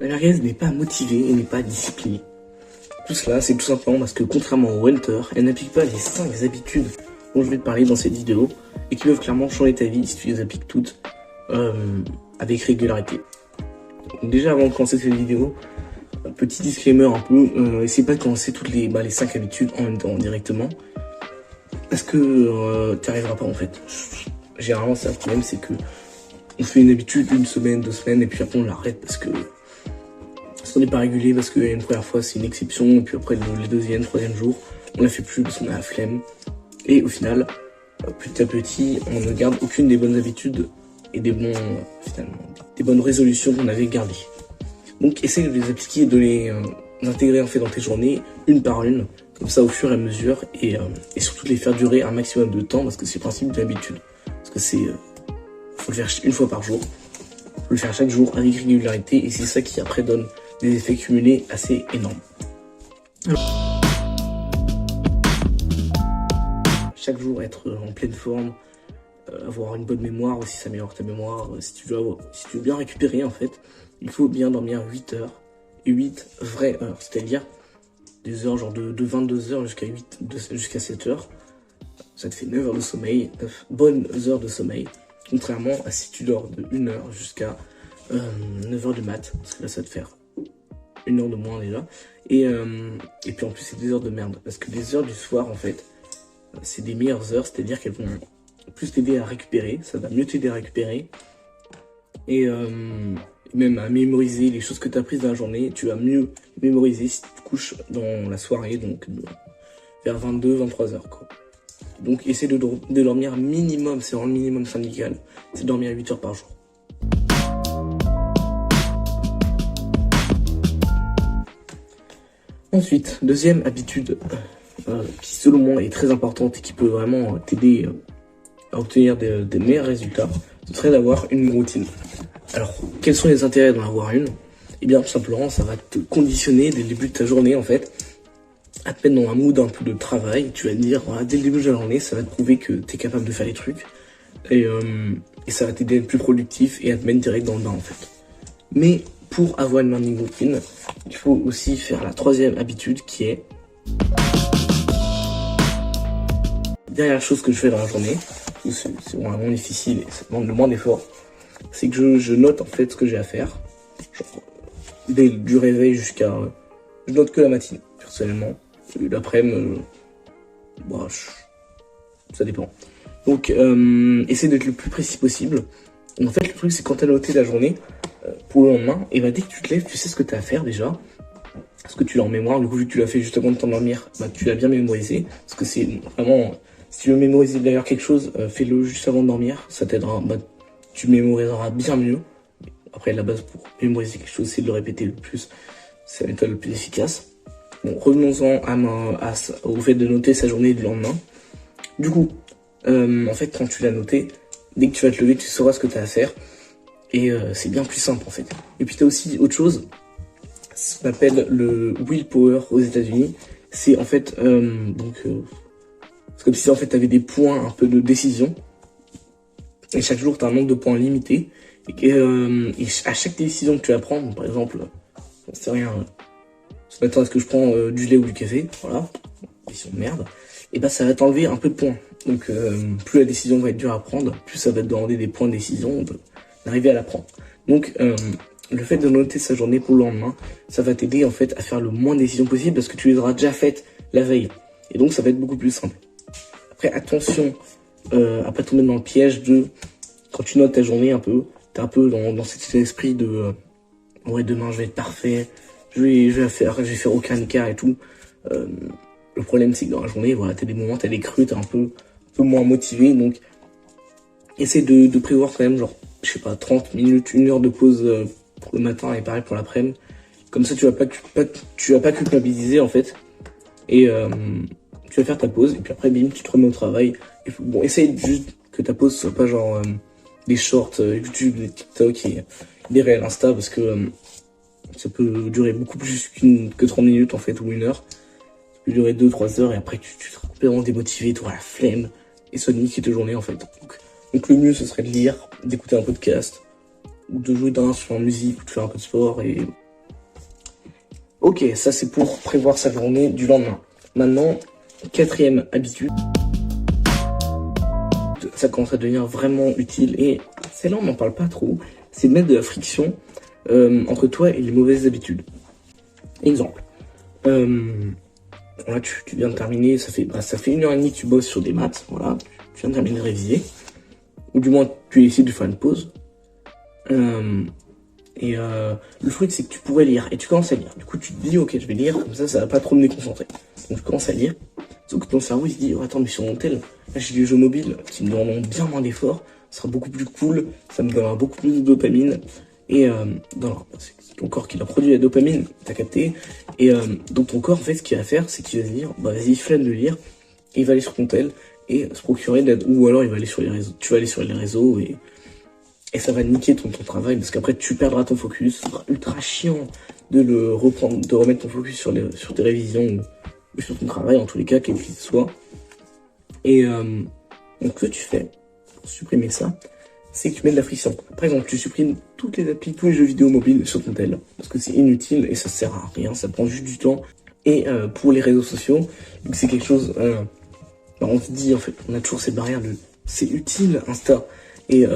La merguez n'est pas motivée et n'est pas disciplinée. Tout cela, c'est tout simplement parce que contrairement au Hunter, elle n'applique pas les 5 habitudes dont je vais te parler dans cette vidéo et qui peuvent clairement changer ta vie si tu les appliques toutes avec régularité. Donc déjà avant de commencer cette vidéo, petit disclaimer un peu, essaye pas de commencer toutes les 5 habitudes en même temps directement parce que tu n'y arriveras pas en fait. Généralement c'est un problème, c'est que on fait une habitude une semaine, 2 semaines et puis après on l'arrête parce que on n'est pas régulier, parce que une première fois c'est une exception et puis après les deuxième, troisième jours on la fait plus parce qu'on a la flemme et au final petit à petit on ne garde aucune des bonnes habitudes et des bonnes résolutions qu'on avait gardées. Donc essaye de les appliquer et de les intégrer en fait dans tes journées une par une, comme ça au fur et à mesure et surtout de les faire durer un maximum de temps parce que c'est le principe de l'habitude. Parce que c'est faut le faire une fois par jour, faut le faire chaque jour avec régularité et c'est ça qui après donne des effets cumulés assez énormes. Chaque jour être en pleine forme, avoir une bonne mémoire aussi, ça améliore ta mémoire. Si tu veux bien récupérer en fait, il faut bien dormir 8 heures et 8 vraies heures, c'est-à-dire des heures genre de 22 heures jusqu'à 7 heures. Ça te fait 9 heures de sommeil, 9 bonnes heures de sommeil, contrairement à si tu dors de 1 heure jusqu'à 9 heures de maths, parce que là ça va te faire 1 heure de moins déjà. Et puis en plus c'est des heures de merde, parce que les heures du soir en fait, c'est des meilleures heures, c'est-à-dire qu'elles vont plus t'aider à récupérer, ça va mieux t'aider à récupérer. Et même à mémoriser les choses que tu as prises dans la journée, tu vas mieux mémoriser si tu te couches dans la soirée, donc vers 22-23 heures quoi. Donc essaie de dormir minimum, c'est vraiment le minimum syndical, c'est dormir 8 heures par jour. Ensuite, deuxième habitude qui selon moi est très importante et qui peut vraiment t'aider à obtenir des meilleurs résultats, ce serait d'avoir une routine. Alors, quels sont les intérêts d'en avoir une? Eh bien, tout simplement, ça va te conditionner dès le début de ta journée, en fait, à te mettre dans un mood un peu de travail. Tu vas te dire, voilà, dès le début de la journée, ça va te prouver que tu es capable de faire les trucs. Et ça va t'aider à être plus productif et à te mettre direct dans le bain, en fait. Mais pour avoir une morning routine, il faut aussi faire la troisième habitude qui est dernière chose que je fais dans la journée, c'est vraiment difficile et ça demande le moins d'efforts, c'est que je note en fait ce que j'ai à faire, genre dès du réveil jusqu'à... je note que la matinée, personnellement, l'après-midi, ça dépend. Donc essaie d'être le plus précis possible. Et en fait le truc c'est quand tu as noté la journée pour le lendemain, et dès que tu te lèves, tu sais ce que tu as à faire déjà, parce que tu l'as en mémoire, du coup vu que tu l'as fait juste avant de t'endormir, tu l'as bien mémorisé, parce que c'est vraiment... Si tu veux mémoriser d'ailleurs quelque chose, fais-le juste avant de dormir, ça t'aidera, tu mémoriseras bien mieux. Après la base pour mémoriser quelque chose, c'est de le répéter le plus, c'est la méthode la plus efficace. Bon, revenons-en au fait de noter sa journée du lendemain. Du coup, en fait quand tu l'as noté, dès que tu vas te lever, tu sauras ce que tu as à faire. Et c'est bien plus simple en fait. Et puis tu as aussi autre chose, ce qu'on appelle le willpower aux États-Unis. C'est en fait, c'est comme si en fait tu avais des points un peu de décision. Et chaque jour tu as un nombre de points limité. Et à chaque décision que tu vas prendre, par exemple, c'est rien, ce matin est-ce que je prends du lait ou du café, voilà, décision de merde, et ça va t'enlever un peu de points. Donc plus la décision va être dure à prendre, plus ça va te demander des points de décision d'arriver à la prendre. Donc le fait de noter sa journée pour le lendemain, ça va t'aider en fait à faire le moins de décisions possible parce que tu les auras déjà faites la veille. Et donc ça va être beaucoup plus simple. Après attention à pas tomber dans le piège de quand tu notes ta journée un peu, t'es un peu dans cet esprit de ouais demain je vais être parfait, je vais faire aucun écart et tout. Le problème c'est que dans la journée, voilà, t'as des moments, t'as des creux, t'es un peu moins motivé, donc essaie de prévoir quand même genre, je sais pas, 30 minutes, 1 heure de pause pour le matin et pareil pour l'après-midi. Comme ça tu vas pas culpabiliser en fait. Et tu vas faire ta pause et puis après bim, tu te remets au travail. Et bon, essaye juste que ta pause soit pas genre des shorts YouTube, des TikTok et des réels Insta parce que ça peut durer beaucoup plus que 30 minutes en fait ou 1 heure. Ça peut durer 2-3 heures et après tu te rends complètement démotivé, tu auras la flemme et ça nique ta journée en fait. Donc le mieux ce serait de lire, d'écouter un podcast ou de jouer d'un instrument de musique ou de faire un peu de sport et Ok, ça c'est pour prévoir sa journée du lendemain. Maintenant, quatrième habitude, ça commence à devenir vraiment utile et celle-là on n'en parle pas trop, c'est de mettre de la friction entre toi et les mauvaises habitudes. Exemple, là tu viens de terminer, ça fait 1h30 que tu bosses sur des maths, voilà, tu viens de terminer de réviser, ou du moins tu essaies de faire une pause. Le truc c'est que tu pourrais lire et tu commences à lire. Du coup tu te dis ok je vais lire, comme ça va pas trop me déconcentrer. Donc tu commences à lire. Donc ton cerveau il se dit oh, attends mais sur mon tel, là j'ai des jeux mobiles qui me demanderont bien moins d'efforts, ça sera beaucoup plus cool, ça me donnera beaucoup plus de dopamine. Et c'est ton corps qui a produit la dopamine, t'as capté. Et donc ton corps en fait ce qu'il va faire c'est qu'il va se dire bah vas-y flemme de lire, et il va aller sur ton tel et se procurer de l'aide. Ou alors il va aller sur les réseaux, tu vas aller sur les réseaux et ça va niquer ton travail parce qu'après tu perdras ton focus. Ça sera ultra chiant de le reprendre, de remettre ton focus sur tes révisions ou sur ton travail, en tous les cas, quel qu'il soit. Et donc ce que tu fais pour supprimer ça, c'est que tu mets de la friction. Par exemple, tu supprimes toutes les applis, tous les jeux vidéo mobiles sur ton tel parce que c'est inutile et ça sert à rien, ça prend juste du temps. Et pour les réseaux sociaux, donc c'est quelque chose, on se dit en fait, on a toujours cette barrière de c'est utile Insta. Et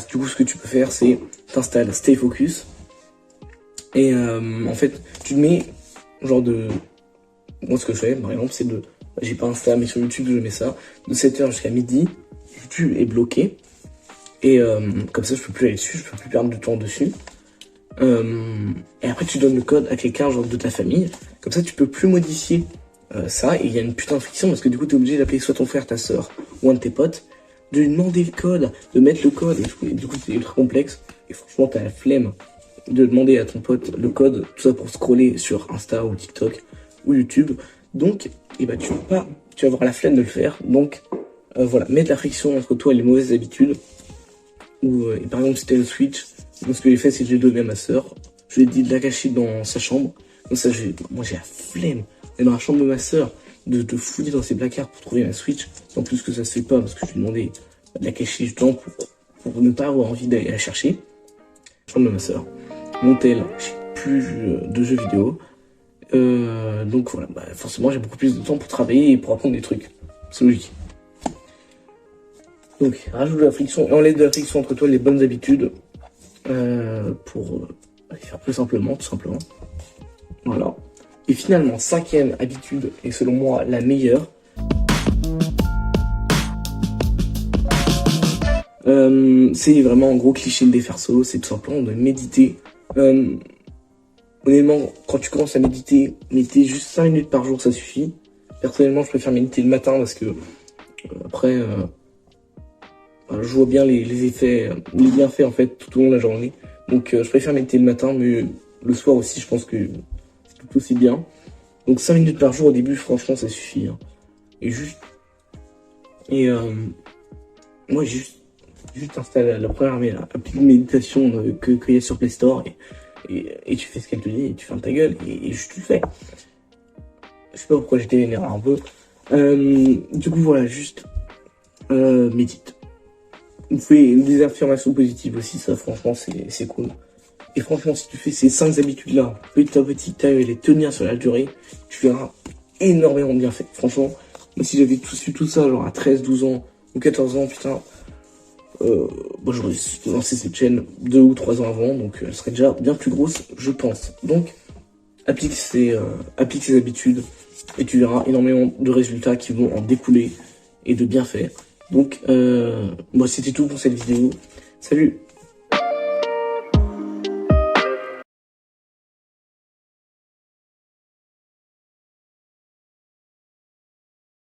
du coup ce que tu peux faire c'est t'installes Stay Focus et en fait tu te mets genre de, moi ce que je fais par exemple c'est de, j'ai pas Insta mais sur YouTube je mets ça de 7h jusqu'à midi, YouTube est bloqué et comme ça je peux plus aller dessus, je peux plus perdre de temps dessus. Et après tu donnes le code à quelqu'un genre de ta famille, comme ça tu peux plus modifier ça et il y a une putain de friction parce que du coup t'es obligé d'appeler soit ton frère, ta soeur ou un de tes potes, de lui demander le code, de mettre le code, et du coup c'est ultra complexe, et franchement t'as la flemme de demander à ton pote le code, tout ça pour scroller sur Insta ou TikTok ou YouTube, donc tu vas avoir la flemme de le faire, donc voilà, mettre la friction entre toi et les mauvaises habitudes, ou et par exemple si t'as le Switch, donc ce que j'ai fait c'est que j'ai donné à ma soeur, je lui ai dit de la cacher dans sa chambre, donc ça moi j'ai la flemme d'aller dans la chambre de ma soeur, de fouiller dans ses placards pour trouver ma Switch, en plus que ça se fait pas parce que je lui ai demandé de la cacher justement pour ne pas avoir envie d'aller la chercher. Chambre de ma soeur, mon tel, j'ai plus de jeux vidéo, donc voilà, forcément j'ai beaucoup plus de temps pour travailler et pour apprendre des trucs, c'est logique. Donc rajoute de la friction et enlève de la friction entre toi et les bonnes habitudes pour faire plus simplement, tout simplement. Voilà. Et finalement, cinquième habitude, et selon moi la meilleure, c'est vraiment un gros cliché de défaire solo, c'est tout simplement de méditer. Honnêtement, quand tu commences à méditer juste 5 minutes par jour, ça suffit. Personnellement, je préfère méditer le matin parce que après, je vois bien les effets, les bienfaits en fait tout au long de la journée. Donc je préfère méditer le matin, mais le soir aussi, je pense que c'est tout aussi bien. Donc 5 minutes par jour au début, franchement, ça suffit. Hein. Moi, juste installe la première appli de méditation qu'il y a sur Play Store et tu fais ce qu'elle te dit et tu fermes ta gueule et juste tu le fais. Je sais pas pourquoi j'étais énervé un peu. Du coup, voilà, juste médite. Vous faites des affirmations positives aussi, ça, franchement, c'est cool. Et franchement, si tu fais ces 5 habitudes-là, petit à petit, tu arrives à les tenir sur la durée, tu verras énormément de bienfaits. Franchement, moi, si j'avais su tout ça, genre à 13, 12 ans ou 14 ans, putain, j'aurais lancé cette chaîne 2 ou 3 ans avant, donc elle serait déjà bien plus grosse, je pense. Donc, applique ces habitudes et tu verras énormément de résultats qui vont en découler et de bienfaits. Donc, moi, c'était tout pour cette vidéo. Salut!